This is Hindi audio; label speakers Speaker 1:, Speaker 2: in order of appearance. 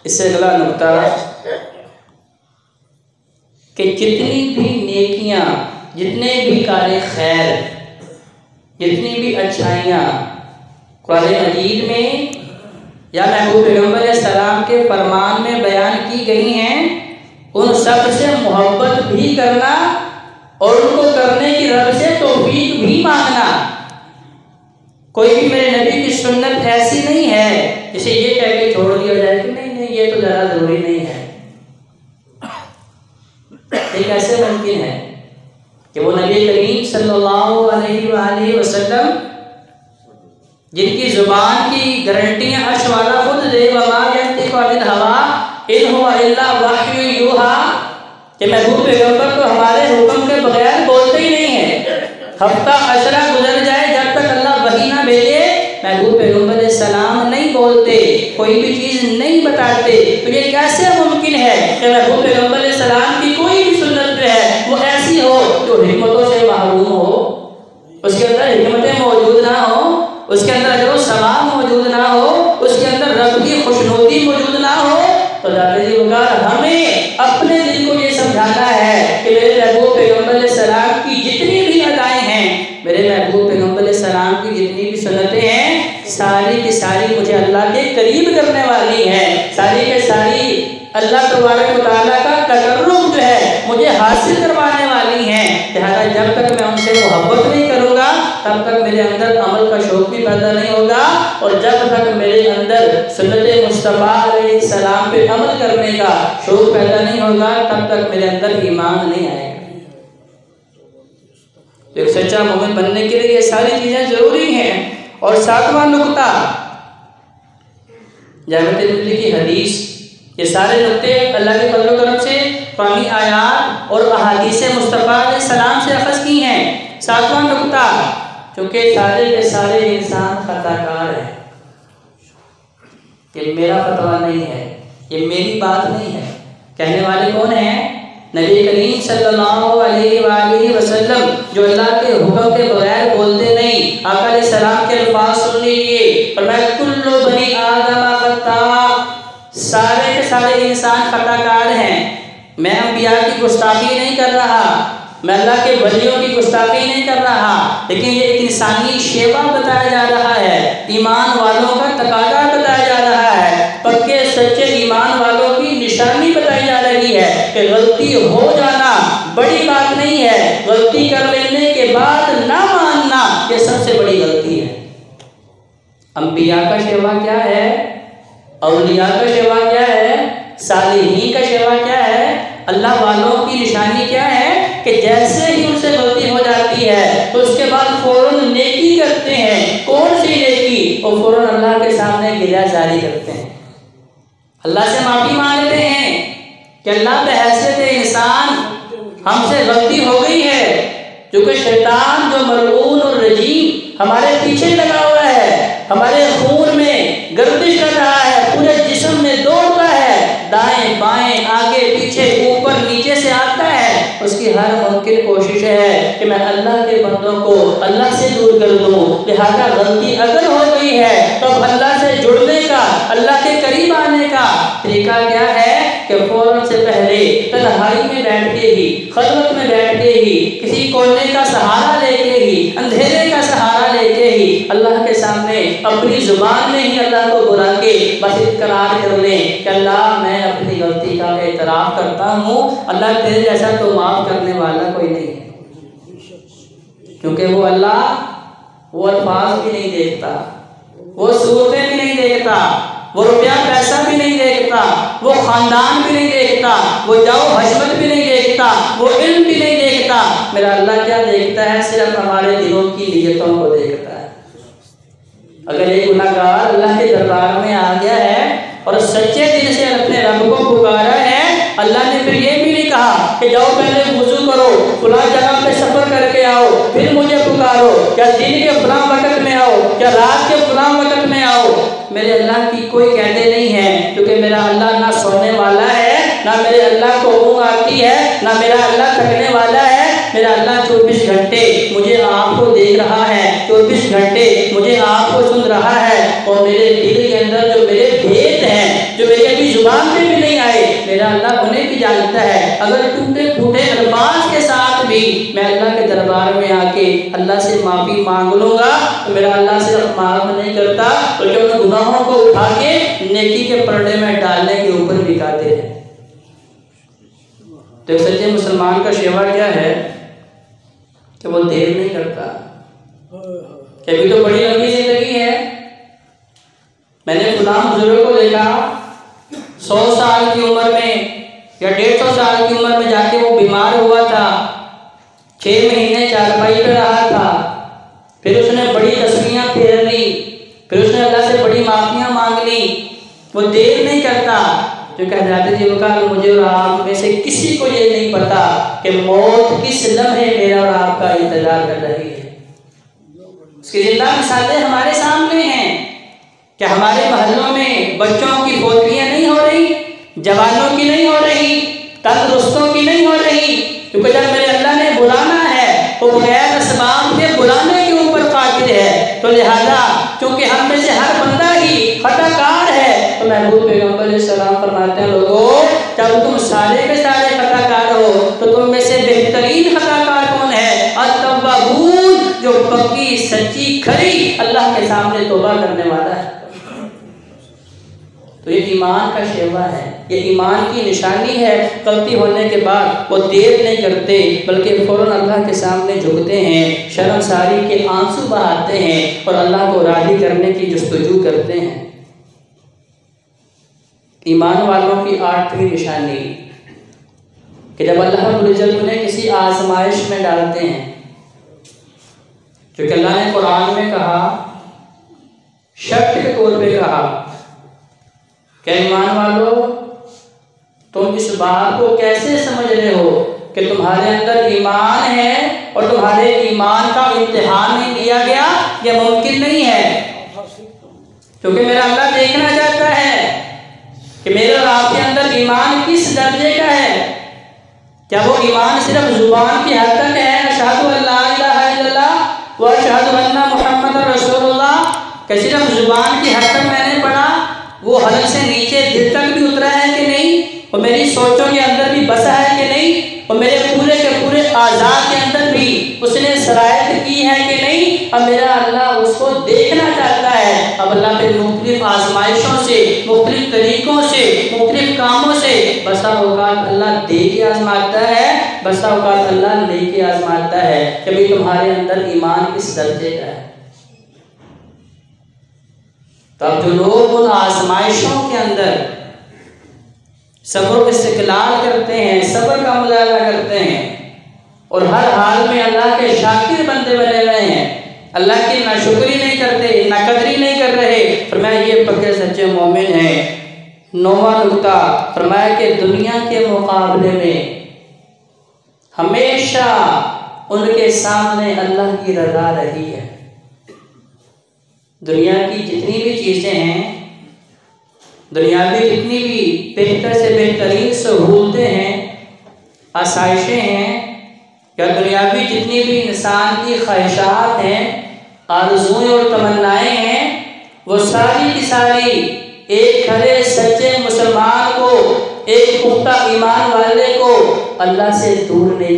Speaker 1: इससे अगला नुक्ता कि जितनी भी नेकियां, जितने भी कार्य खैर, जितनी भी अच्छाइयाँ कुरान मजीद में या महबूब पैगम्बर सलाम के फरमान में बयान की गई हैं, उन सब से मोहब्बत भी करना और उनको करने की रब से तौफीक भी मांगना। कोई भी मेरे नबी की सुन्नत ऐसी नहीं है जिसे ये कह के छोड़ दिया जाए कि नहीं नहीं ये तो ज़्यादा ज़रूरी नहीं है। ये कैसे मुमकिन है कि वो नबी करीम सल्लल्लाहु अलैहि वसल्लम जिनकी ज़ुबान की गारंटियाँ अर्श वाला खुद दे, वमा यंतिकु अनिल हवा इन हुवा इल्ला वह्यु यूहा, कि महबूब पैगम्बर तो हमारे हुक्म के बगैर बोलते ही नहीं है। हफ्ता अशरा गुजर जाए जब तक अल्लाह वही ना भेजे, महबूब पैगम्बर सलाम नहीं बोलते, कोई भी चीज़ नहीं बताते। तो ये कैसे मुमकिन है कि महबूब पैगम्बर सलाम की कोई भी सुन्नत जो है वो ऐसी हो जो हिकमतों से महरूम हो, उसके अंदर हिकमतें मौजूद ना हो, उसके अंदर अजर सवाब मौजूद ना हो, उसके अंदर रब की खुशनुदी मौजूद ना हो। तो हमें अपने दिल को ये समझाना है कि मेरे महबूब पैगम्बर सलाम की जितनी भी अदाएँ हैं, मेरे महबूब पैगम्बर सलाम की जितनी भी सुन्नतें हैं, सारी की सारी मुझे अल्लाह के करीब करने वाली हैं, सारी के सारी अल्लाह तबारक व तआला का तकर्रुब जो है मुझे हासिल करवाने वाली हैं। लिहाजा जब तक मैं उनसे मोहब्बत नहीं करूँगा तब तक मेरे अंदर अमल का शौक़ भी पैदा नहीं होगा, और जब तक मेरे अंदर सुन्नत मुस्तफ़ा अलैहिस्सलाम पे अमल करने का शौक़ पैदा नहीं होगा तब तक मेरे अंदर ईमान नहीं आएगा। एक सच्चा मोमिन बनने के लिए ये सारी चीज़ें ज़रूरी हैं। और सातवां नुक्ता, जामिअ तिर्मिज़ी की हदीस, ये सारे नुक्ते अल्लाह के फज़ल व करम से कुरानी आयात और अहादीस मुस्तफ़ा अलैहिस्सलाम से अख़ज़ की हैं। सातवां नुक्ता, चूँकि सारे के सारे इंसान खताकार हैं, ये मेरा फतवा नहीं है, ये मेरी बात नहीं है। कहने वाले कौन हैं? नबी करीम सल्लल्लाहु अलैहि वसल्लम, जो अल्लाह के हुक्म के बगैर बोलते नहीं। आका अलैहिस्सलाम के अल्फाज सुन लीजिए, फरमाया कुल्लु बनी आदम खता, सारे के सारे इंसान खताकार हैं। मैं अंबिया की गुस्ताखी नहीं कर रहा, मैं अल्लाह के वलियों की गुस्ताखी नहीं कर रहा, लेकिन ये एक इंसानी शेवा बताया जा रहा है, ईमान वालों का तकाजा बताया जा रहा है, पक्के सच्चे ईमान वालों की निशानी बताई जा रही है कि गलती हो जाना बड़ी बात नहीं है, गलती कर लेने के बाद ना मानना ये सबसे बड़ी गलती है। अंबिया का शेवा क्या है, औलिया का शेवा क्या है, सालिहीन का शेवा क्या है, अल्लाह वालों की निशानी क्या है कि जैसे ही उनसे गलती हो जाती है तो उसके बाद फौरन नेकी करते हैं। कौन सी नेकी? वो फौरन अल्लाह के सामने गिला जारी करते हैं, अल्लाह से माफ़ी मांगते हैं कि अल्लाह बहैसियत इंसान हमसे गलती हो गई है, क्योंकि शैतान जो मलऊन और रजीम हमारे पीछे लगा हुआ है, हमारे खून में गर्दिश कर रहा है, पूरे जिस्म में दौड़ता है, दाएं बाएं आगे पीछे ऊपर नीचे से आता है। उसकी हर मुमकिन कोशिश है कि मैं अल्लाह के बंदों को अल्लाह से दूर कर दूँ। लिहाजा गलती अगर हो गई है तो अल्लाह से जुड़ने का, अल्लाह के करीब आने का तरीका क्या है कि फौरन से पहले तन्हाई में बैठ के ही, खलवत में बैठ के ही, किसी कोने का सहारा लेके ही, अंधेरे का सहारा लेके ही अल्लाह के सामने अपनी जुबान में ही अल्लाह को बुला के बस इकरार कर लें कि अल्लाह मैं अपनी गलती का एतराफ़ करता हूँ, अल्लाह तेरे जैसा तो माफ़ करने वाला कोई नहीं है। क्योंकि वो अल्लाह वो अल्फाज भी नहीं देखता, वो सूरतें भी नहीं देखता, वो रुपया पैसा भी नहीं देखता, वो ख़ानदान भी नहीं देखता, वो जाओ हशमत भी नहीं देखता, वो इल्म भी नहीं देखता। मेरा अल्लाह क्या देखता है? सिर्फ हमारे दिलों की नीयतों को देखता है। अगर एक गुनाहगार अल्लाह के दरबार में आ गया है और सच्चे दिल से अपने रब को पुकारा है, अल्लाह ने फिर ये भी नहीं कहा कि जाओ पहले वुज़ू करो, फलां जगह पे सफ़र करके आओ, फिर मुझे पुकारो, या दिन के फलां वक़्त में आओ, या रात के फलां वक़्त में आओ। मेरे अल्लाह की कोई कहते नहीं है, क्योंकि मेरा अल्लाह ना सोने वाला है, ना मेरे अल्लाह को ऊँग आती है, ना मेरा अल्लाह थकने वाला है। मेरा अल्लाह 24 घंटे मुझे आपको देख रहा है, 24 घंटे मुझे आपको सुन रहा है, और मेरे दिल के अंदर जो मेरे भेद हैं, जो मेरी अभी जुबान मेरा अल्लाह उन्हें भी जानता है। अगर टूटे फूटे अल्फाज के साथ भी मैं अल्लाह के दरबार में आके अल्लाह से माफ़ी मांग लूँगा तो मेरा अल्लाह सिर्फ माफ़ नहीं करता बल्कि उन गुनाहों को उठा के नेकी के पर्दे में डालने के ऊपर भी कादिर है। तो एक सच्चे मुसलमान का शेवा क्या है कि वो देर नहीं करता। कभी तो बड़ी लंबी जिंदगी है, मैंने खुदा बुजुर्ग को देखा 100 साल की उम्र में या 150 साल की उम्र में जाके वो बीमार हुआ था, 6 महीने चारपाई पे रहा था, फिर उसने बड़ी तस्वीरें फेर ली, फिर उसने अल्लाह से बड़ी माफियाँ मांग ली। वो देर नहीं करता। जो कह जाते थे वो कहा मुझे और आप में से किसी को ये नहीं पता कि मौत किस लम्हे मेरा और आपका इंतजार कर रही है। उसकी जिंदा मिसालें हमारे सामने हैं कि हमारे महल्लों में बच्चों की फौजियाँ नहीं हो रही, जवानों की नहीं हो रही, तंदुरुस्तों की नहीं हो रही, क्योंकि जब मेरे अल्लाह ने बुलाना है वो बगैर असबाब के बुलाने के ऊपर कादिर है। तो लिहाजा क्योंकि हम में से हर बंदा ही खताकार है तो महबूब पैगंबर सलाम फरमाते हैं लोगों जब तुम सारे के सारे खताकार हो तो तुम में से बेहतरीन खताकार कौन है? अत-तव्वाबून, जो पक्की सच्ची खरी अल्लाह के सामने तौबा करने वाला है। तो ये ईमान का शेवा है, ये ईमान की निशानी है। गलती होने के बाद वो देर नहीं करते बल्कि फौरन अल्लाह के सामने झुकते हैं, शर्मसारी के आंसू बहाते हैं और अल्लाह को राज़ी करने की जुस्तजू करते हैं। ईमान वालों की 8वीं निशानी कि जब अल्लाह रब्बुल इज्जत उन्हें किसी आजमाइश में डालते हैं, जो कि अल्लाह ने कुरान में कहा, शर्त के तौर पे कहा क्या ईमान वालों तुम इस बात को कैसे समझ रहे हो कि तुम्हारे अंदर ईमान है और तुम्हारे ईमान का इम्तिहान नहीं लिया गया? यह मुमकिन नहीं है, क्योंकि मेरा अल्लाह देखना चाहता है कि मेरे और आपके अंदर ईमान किस दर्जे का है। क्या वो ईमान सिर्फ जुबान की हद तक है, अशहदु अल्ला इलाहा इल्लल्लाह व अशहदु अन्ना मुहम्मद रसूलुल्लाह, क्या सिर्फ जुबान की हद तक मैंने पढ़ा, वो हलक से नीचे दिल तक भी उतरा है कि नहीं, और मेरी सोचों के अंदर भी बसा है कि नहीं, और मेरे पूरे के पूरे आज़ाद के अंदर भी उसने सरायत की है कि नहीं। अब मेरा अल्लाह उसको देखना चाहता है। अब अल्लाह फिर मुख्तलिफ आजमाइशों से, मुख्तलिफ तरीक़ों से, मुख्तलिफ कामों से बसा औकात अल्लाह दे के आजमाता है, बसा औकात अल्लाह ले के आजमाता है कि भाई तुम्हारे अंदर ईमान किस दर्जे का है। तब जो लोग उन आजमाइशों के अंदर सब्र इस्तिक़लाल करते हैं, सब्र का मुजाहरा करते हैं और हर हाल में अल्लाह के शाकिर बंदे बने हुए हैं, अल्लाह की नाशुक्री नहीं करते, नाकदरी नहीं कर रहे, फरमाया ये पक्के सच्चे मोमिन हैं। 9वां नुक्ता फरमाया कि दुनिया के मुकाबले में हमेशा उनके सामने अल्लाह की रज़ा रही है। दुनिया की जितनी भी चीज़ें हैं, दुनियावी जितनी भी बेहतर से बेहतरीन सहूलतें हैं, आसाइशें हैं, या दुनियावी जितनी भी इंसान की ख्वाहिशात हैं, आरज़ुएं और तमन्नाएं हैं, वो सारी की सारी एक खरे सच्चे मुसलमान को, एक पुख्ता ईमान वाले को अल्लाह से दूर नहीं